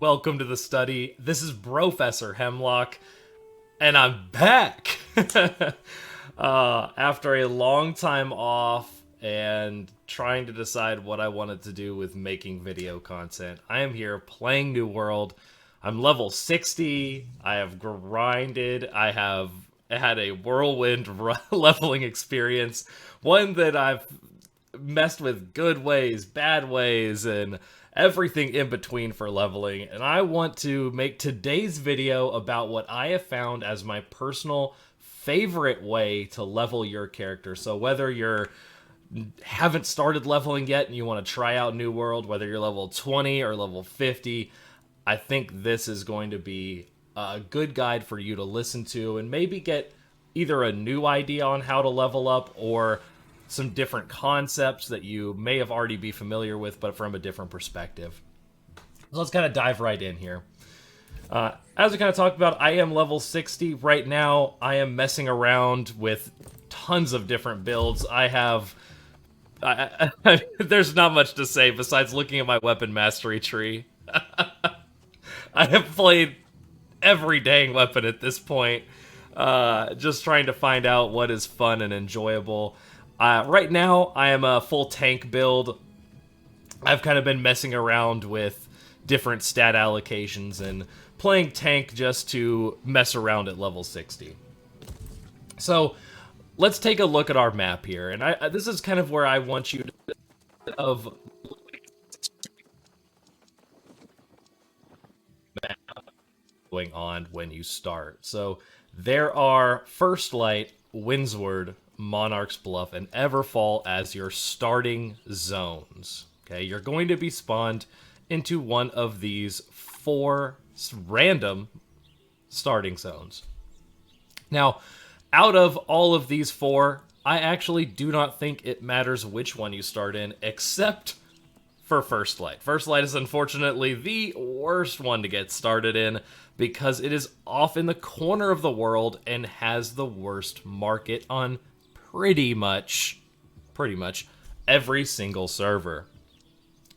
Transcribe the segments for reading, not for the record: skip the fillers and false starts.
welcome to the study. This is Professor Hemlock, and I'm back! After a long time off and trying to decide what I wanted to do with making video content, I am here playing New World. I'm level 60, I have grinded, I have had a whirlwind leveling experience, one that I've messed with good ways, bad ways, and everything in between for leveling. And I want to make today's video about what I have found as my personal favorite way to level your character. So whether you're haven't started leveling yet and you want to try out New World, whether you're level 20 or level 50, I think this is going to be a good guide for you to listen to and maybe get either a new idea on how to level up or some different concepts that you may have already be familiar with, but from a different perspective. So let's kind of dive right in here. As we kind of talked about, I am level 60 right now. I am messing around with tons of different builds. There's not much to say besides looking at my weapon mastery tree. I have played every dang weapon at this point, just trying to find out what is fun and enjoyable. Right now, I am a full tank build. I've kind of been messing around with different stat allocations and playing tank just to mess around at level 60. So, let's take a look at our map here. And this is kind of where I want you to... going on when you start. So, there are First Light, Windsward, Monarch's Bluff, and Everfall as your starting zones. Okay, you're going to be spawned into one of these 4 random starting zones. Now, out of all of these 4, I actually do not think it matters which one you start in, except for First Light. First Light is unfortunately the worst one to get started in because it is off in the corner of the world and has the worst market on pretty much every single server.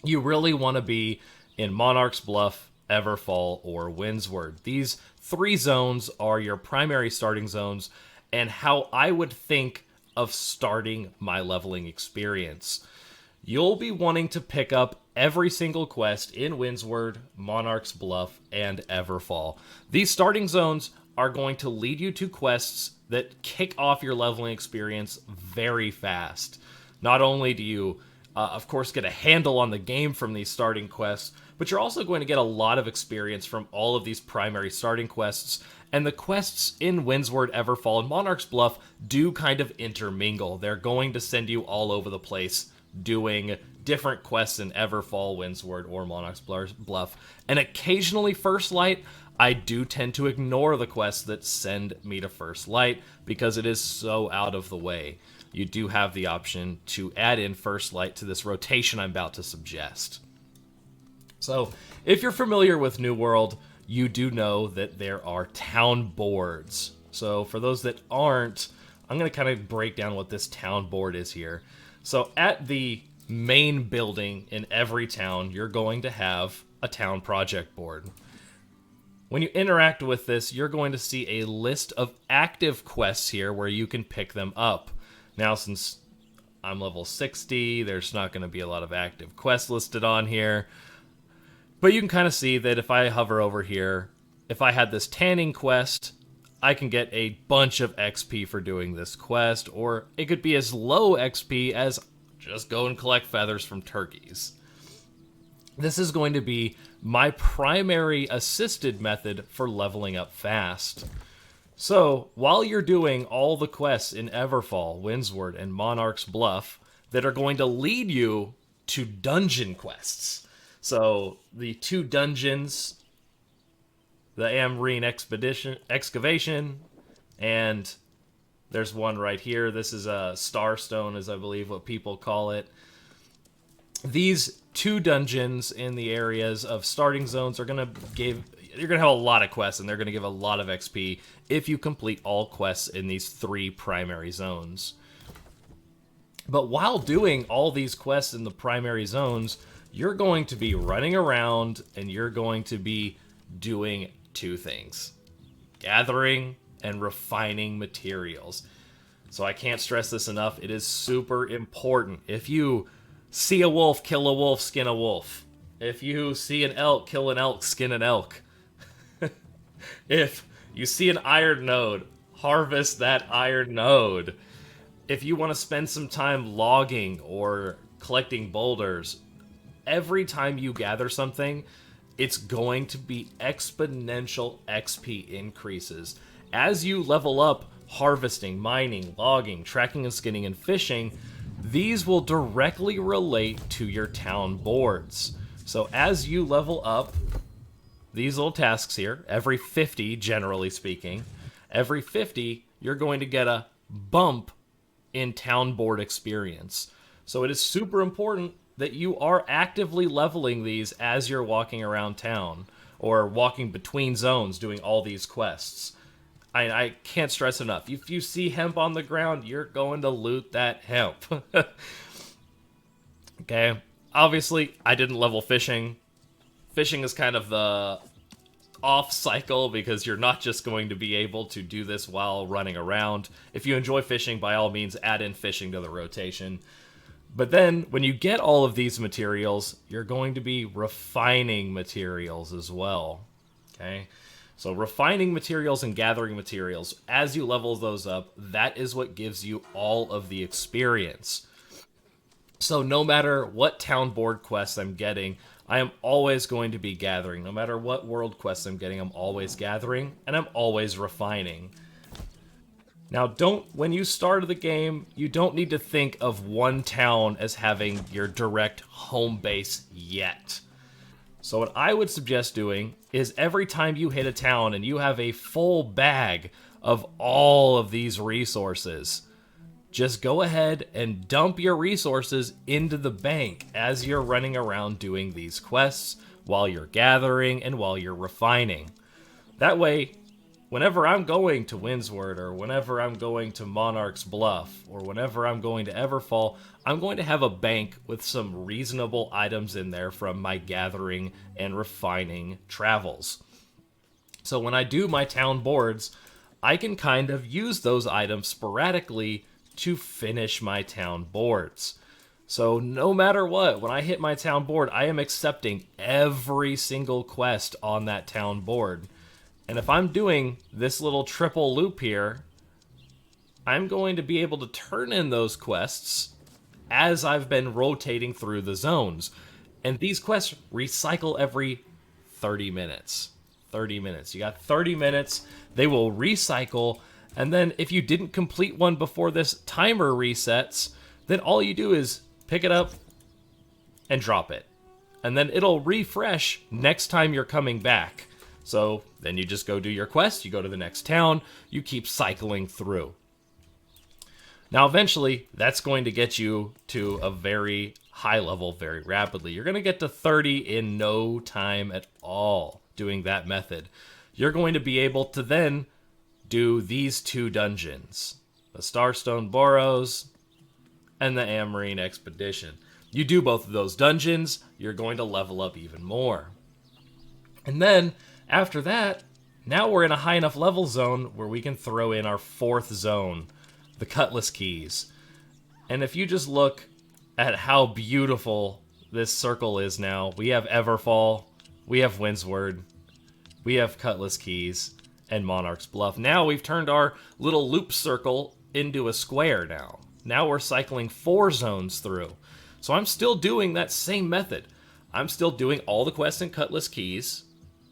You really want to be in Monarch's Bluff, Everfall, or Windsward. These 3 zones are your primary starting zones and how I would think of starting my leveling experience. You'll be wanting to pick up every single quest in Windsward, Monarch's Bluff, and Everfall. These starting zones are going to lead you to quests that kick off your leveling experience very fast. Not only do you, of course, get a handle on the game from these starting quests, but you're also going to get a lot of experience from all of these primary starting quests. And the quests in Windsward, Everfall, and Monarch's Bluff do kind of intermingle. They're going to send you all over the place doing different quests in Everfall, Windsward, or Monarch's Bluff. And occasionally First Light, I do tend to ignore the quests that send me to First Light because it is so out of the way. You do have the option to add in First Light to this rotation I'm about to suggest. So, if you're familiar with New World, you do know that there are town boards. So, for those that aren't, I'm going to kind of break down what this town board is here. So, at the main building in every town, you're going to have a town project board. When you interact with this, you're going to see a list of active quests here where you can pick them up. Now, since I'm level 60, there's not going to be a lot of active quests listed on here. But you can kind of see that if I hover over here, if I had this tanning quest, I can get a bunch of XP for doing this quest, or it could be as low XP as just go and collect feathers from turkeys. This is going to be my primary assisted method for leveling up fast. So, while you're doing all the quests in Everfall, Windsward, and Monarch's Bluff that are going to lead you to dungeon quests. So, the 2 dungeons, the Amrine Excavation, and there's one right here. This is a Starstone, as I believe what people call it. These 2 dungeons in the areas of starting zones are going to give... You're going to have a lot of quests, and they're going to give a lot of XP if you complete all quests in these 3 primary zones. But while doing all these quests in the primary zones, you're going to be running around and you're going to be doing two things: gathering and refining materials. So I can't stress this enough. It is super important. If you see a wolf, kill a wolf, skin a wolf. If you see an elk, kill an elk, skin an elk. If you see an iron node, harvest that iron node. If you want to spend some time logging or collecting boulders, every time you gather something, it's going to be exponential XP increases. As you level up harvesting, mining, logging, tracking and skinning, and fishing, these will directly relate to your town boards. So as you level up these little tasks here, every 50, generally speaking, every 50, you're going to get a bump in town board experience. So it is super important that you are actively leveling these as you're walking around town or walking between zones doing all these quests. I can't stress enough. If you see hemp on the ground, you're going to loot that hemp. Okay. Obviously, I didn't level fishing. Fishing is kind of the off cycle because you're not just going to be able to do this while running around. If you enjoy fishing, by all means, add in fishing to the rotation. But then, when you get all of these materials, you're going to be refining materials as well. Okay? So refining materials and gathering materials, as you level those up, that is what gives you all of the experience. So no matter what town board quests I'm getting, I am always going to be gathering. No matter what world quests I'm getting, I'm always gathering, and I'm always refining. Now, when you start the game, you don't need to think of one town as having your direct home base yet. So what I would suggest doing is every time you hit a town and you have a full bag of all of these resources, just go ahead and dump your resources into the bank as you're running around doing these quests while you're gathering and while you're refining. That way, whenever I'm going to Windsward or whenever I'm going to Monarch's Bluff or whenever I'm going to Everfall, I'm going to have a bank with some reasonable items in there from my gathering and refining travels. So when I do my town boards, I can kind of use those items sporadically to finish my town boards. So no matter what, when I hit my town board, I am accepting every single quest on that town board. And if I'm doing this little triple loop here, I'm going to be able to turn in those quests as I've been rotating through the zones. And these quests recycle every 30 minutes. 30 minutes. You got 30 minutes. They will recycle. And then if you didn't complete one before this timer resets, then all you do is pick it up and drop it. And then it'll refresh next time you're coming back. So then you just go do your quest, you go to the next town, you keep cycling through. Now eventually, that's going to get you to a very high level very rapidly. You're going to get to 30 in no time at all doing that method. You're going to be able to then do these two dungeons, the Starstone Boros and the Amarine Expedition. You do both of those dungeons, you're going to level up even more. And then, after that, now we're in a high enough level zone where we can throw in our fourth zone, the Cutlass Keys. And if you just look at how beautiful this circle is now, we have Everfall, we have Windsward, we have Cutlass Keys, and Monarch's Bluff. Now we've turned our little loop circle into a square now. Now we're cycling 4 zones through. So I'm still doing that same method. I'm still doing all the quests in Cutlass Keys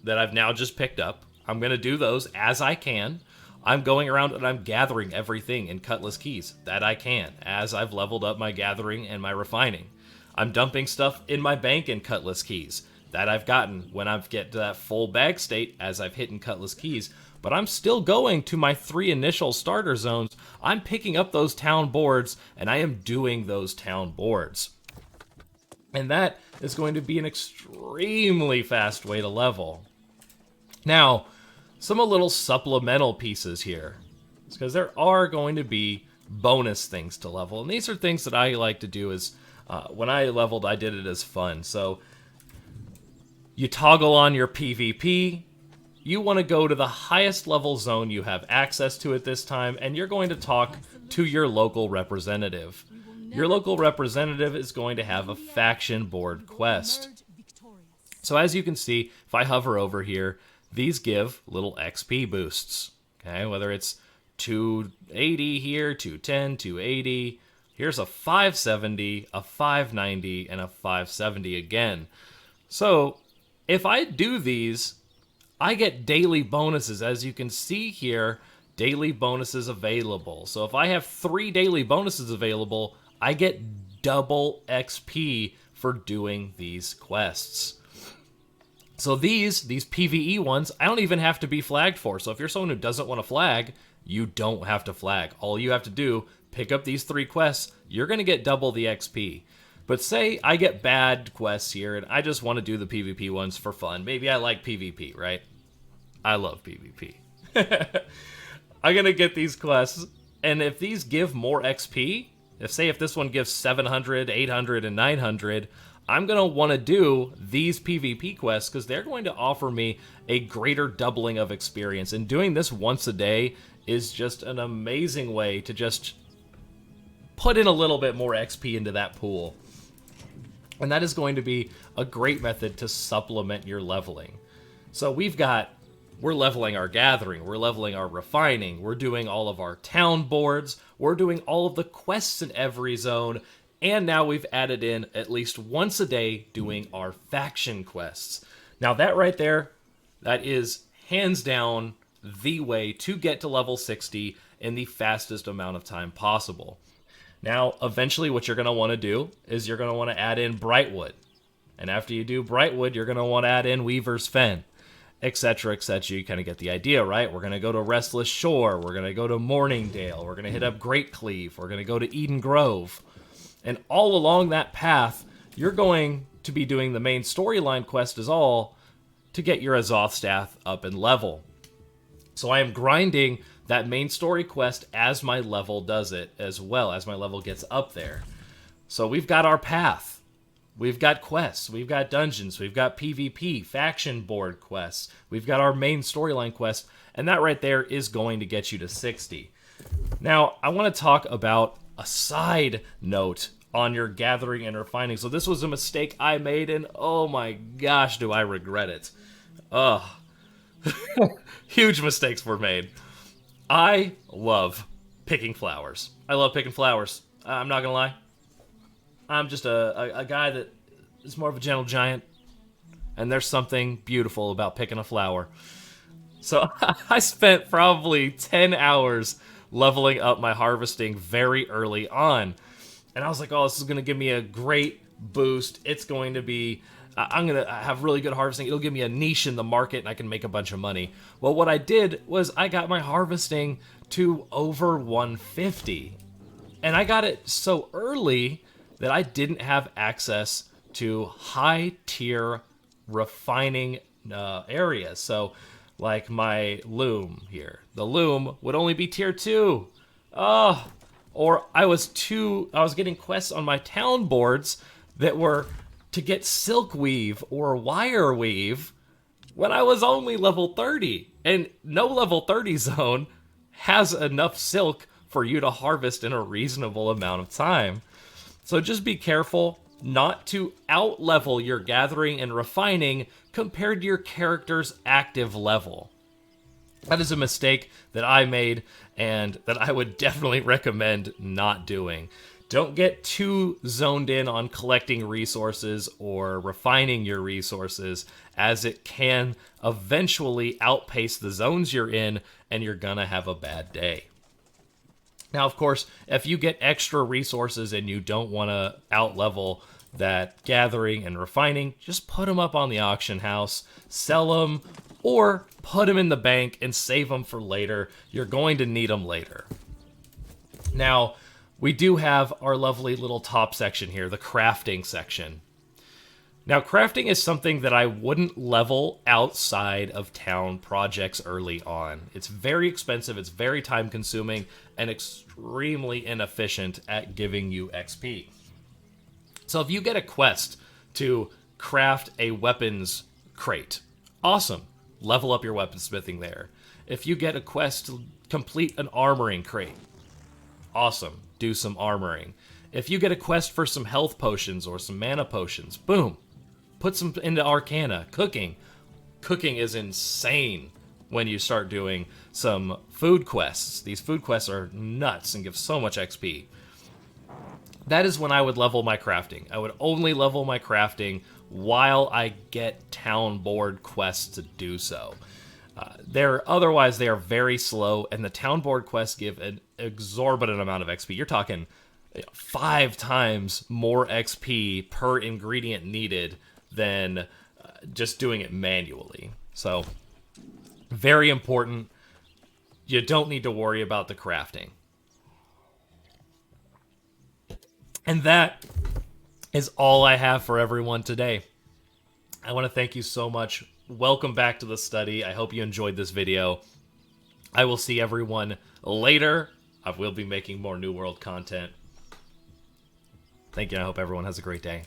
that I've now just picked up. I'm going to do those as I can. I'm going around and I'm gathering everything in Cutlass Keys that I can as I've leveled up my gathering and my refining. I'm dumping stuff in my bank in Cutlass Keys that I've gotten when I get to that full bag state as I've hit in Cutlass Keys. But I'm still going to my 3 initial starter zones. I'm picking up those town boards and I am doing those town boards. And that is going to be an extremely fast way to level. Now, some little supplemental pieces here, because there are going to be bonus things to level. And these are things that I like to do is When I leveled, I did it as fun. So you toggle on your PvP. You want to go to the highest level zone you have access to at this time, and you're going to talk to your local representative. Your local representative is going to have a faction board quest. So as you can see, if I hover over here, these give little XP boosts. Okay, whether it's 280 here, 210, 280. Here's a 570, a 590, and a 570 again. So if I do these, I get daily bonuses. As you can see here, daily bonuses available. So if I have 3 daily bonuses available, I get double XP for doing these quests. So these PvE ones, I don't even have to be flagged for. So if you're someone who doesn't want to flag, you don't have to flag. All you have to do, pick up these 3 quests, you're going to get double the XP. But say I get bad quests here and I just want to do the PvP ones for fun. Maybe I like PvP, right? I love PvP. I'm going to get these quests, and if these give more XP, if this one gives 700, 800, and 900, I'm going to want to do these PvP quests because they're going to offer me a greater doubling of experience. And doing this once a day is just an amazing way to just put in a little bit more XP into that pool. And that is going to be a great method to supplement your leveling. So we're leveling our gathering, we're leveling our refining, we're doing all of our town boards, we're doing all of the quests in every zone, and now we've added in at least once a day doing our faction quests. Now that right there, that is hands down the way to get to level 60 in the fastest amount of time possible. Now, eventually what you're going to want to do is you're going to want to add in Brightwood. And after you do Brightwood, you're going to want to add in Weaver's Fen, etc., etc. You kind of get the idea, right? We're going to go to Restless Shore. We're going to go to Morningdale. We're going to hit up Great Cleave. We're going to go to Eden Grove. And all along that path, you're going to be doing the main storyline quest as all to get your Azoth Staff up in level. So I am grinding that main story quest as my level does it, as well as my level gets up there. So we've got our path. We've got quests. We've got dungeons. We've got PvP, faction board quests. We've got our main storyline quest. And that right there is going to get you to 60. Now, I want to talk about a side note on your gathering and refining. So this was a mistake I made, and oh my gosh, do I regret it. Ugh. Huge mistakes were made. I love picking flowers. I love picking flowers. I'm not gonna lie. I'm just a guy that is more of a gentle giant, and there's something beautiful about picking a flower. So I spent probably 10 hours leveling up my harvesting very early on. And I was like, oh, this is going to give me a great boost. It's going to be, I'm going to have really good harvesting. It'll give me a niche in the market and I can make a bunch of money. Well, what I did was I got my harvesting to over 150. And I got it so early that I didn't have access to high tier refining areas. So like my loom here. The loom would only be tier 2. Oh, or I was getting quests on my town boards that were to get silk weave or wire weave when I was only level 30. And no level 30 zone has enough silk for you to harvest in a reasonable amount of time. So just be careful not to out-level your gathering and refining compared to your character's active level. That is a mistake that I made and that I would definitely recommend not doing. Don't get too zoned in on collecting resources or refining your resources, as it can eventually outpace the zones you're in and you're gonna have a bad day. Now, of course, if you get extra resources and you don't want to out-level that gathering and refining, just put them up on the auction house, sell them, or put them in the bank and save them for later. You're going to need them later. Now, we do have our lovely little top section here, the crafting section. Now, crafting is something that I wouldn't level outside of town projects early on. It's very expensive, it's very time-consuming, and extremely inefficient at giving you XP. So if you get a quest to craft a weapons crate, awesome. Level up your weaponsmithing there. If you get a quest to complete an armoring crate, awesome. Do some armoring. If you get a quest for some health potions or some mana potions, boom. Put some into Arcana. Cooking. Cooking is insane when you start doing some food quests. These food quests are nuts and give so much XP. That is when I would level my crafting. I would only level my crafting while I get town board quests to do so. Otherwise, they are very slow, and the town board quests give an exorbitant amount of XP. You're talking 5 times more XP per ingredient needed than just doing it manually. So, very important. You don't need to worry about the crafting. And that is all I have for everyone today. I want to thank you so much. Welcome back to the study. I hope you enjoyed this video. I will see everyone later. I will be making more New World content. Thank you. I hope everyone has a great day.